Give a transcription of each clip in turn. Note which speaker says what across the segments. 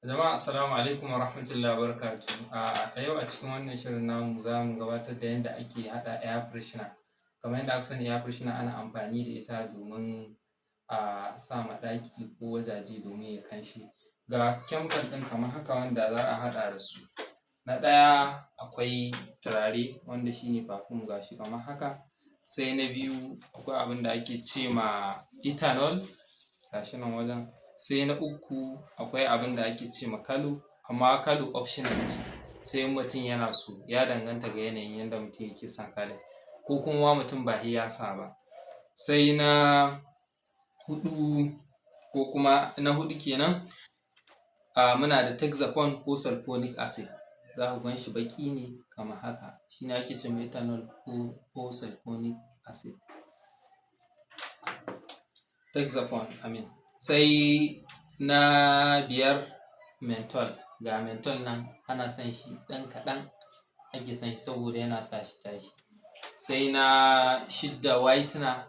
Speaker 1: Jama'a assalamu alaikum wa rahmatullahi wa barakatuh. A yau a cikin wannan shirin namu za mu gabatar da yadda ake haɗa air freshener. Kamar yadda aka sani air freshener ana amfani da ita domin a sa ma ɗaki ko wajaje domin ya kanshi. Ga chemical ɗin kamar haka wanda za a haɗa da su. Na ɗaya akwai turare wanda shine perfume gashi kamar haka. Sai na biyu akwai abin da ake ce ma ethanol gashi nan wajen. Sai na uku akwai abin da ake ce ma kalu, amma kalu optional ce. Sai mutum yana so, ya danganta ga yanayin yadda mutum yake son kalar, ko kuma mutum ba sai ya sa ba. Sai na hudu ko kuma na hudu kenan, muna da Texaphone ko sulfonic acid. Za ku gan shi baƙi ne kamar haka. Shi ne ake ce ma ethanol ko sulfonic acid. Texaphone amin. Sai na biyar menthol. Ga menthol nan ana son shi ɗan kaɗan ake son shi saboda yana sa shi tashi. Sai na shidda whitener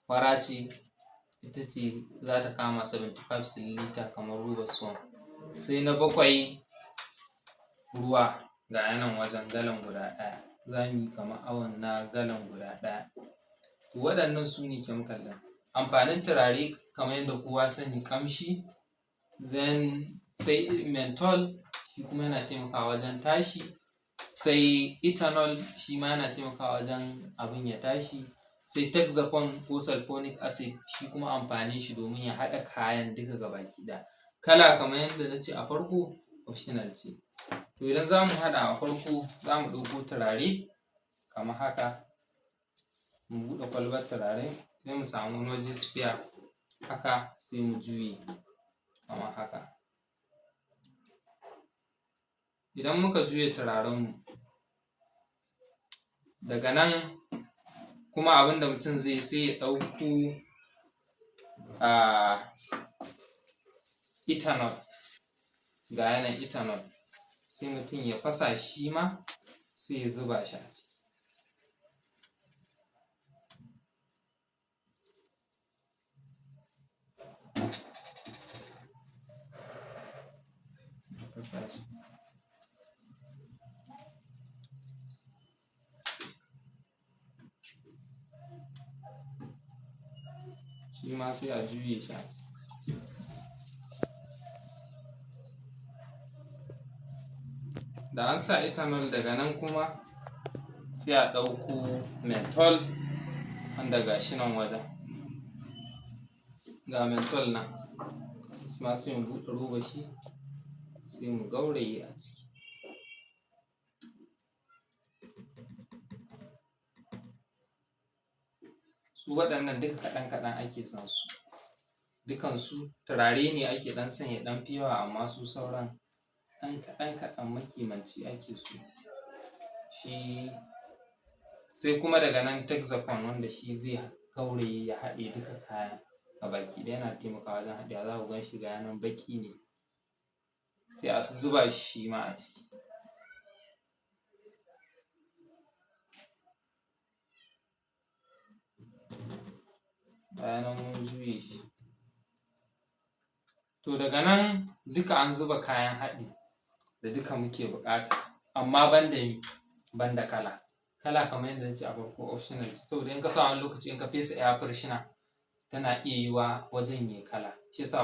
Speaker 1: fara ce, ita ce za ta kama 75 cl kamar robar swan. Sai na bakwai ruwa, ga yanan wajen galan guda ɗaya. Za mu yi kamar awon na galan guda ɗaya. Waɗannan su ne chemical ɗin. Amfanin turare kamar yadda kowa sani ƙamshi. Sai menthol shi kuma yana taimakawa wajen tashi. Sai ethanol shi ma yana taimakawa wajen abin ya tashi. Sai Texaphone ko sulfonic acid shi kuma amfanin shi domin ya haɗa kayan duka gabaki ɗaya. Kala kamar yadda na ce a farko optional ce. To idan za mu haɗa a farko za mu ɗauko turare kamar haka. Mu buɗe kwalbar turare sai mu samu wani waje spare haka sai mu juye kamar haka. Idan muka juye turarenmu, daga nan kuma abinda mutum zai sai ya ɗauko ethanol. Ga yanan ethanol sai mutum ya fasa shi ma sai ya zuba shi a ciki. Shi ma sai a juye shi a ciki. Da an sa ethanol daga nan kuma sai a ɗauko menthol wanda ga shi nan wajen. Ga menthol nan shi ma sai mu buɗe robar shi sai mu gauraye a ciki. Su waɗannan duka kaɗan-kaɗan ake son su. Dukansu turare ne ake ɗan son ya ɗan fi yawa, amma su sauran ɗan kaɗan-kaɗan makimanci ake so. Sai kuma daga nan Texaphone wanda shi zai gauraye ya haɗe duka kayan gabaki ɗaya, yana taimakawa wajen haɗewa. Za ku gan shi ga yanan baƙi ne. Sai a zuba shi ma a ciki. Ga yanan mun juye shi. To daga nan duka an zuba kayan haɗi da duka muke buƙata, amma banda kala. Kala kamar yadda na ce a farko optional ce, saboda in ka sa wani lokaci in ka fesa air freshener tana iya yiwuwa wajen yayi kala. Shi yasa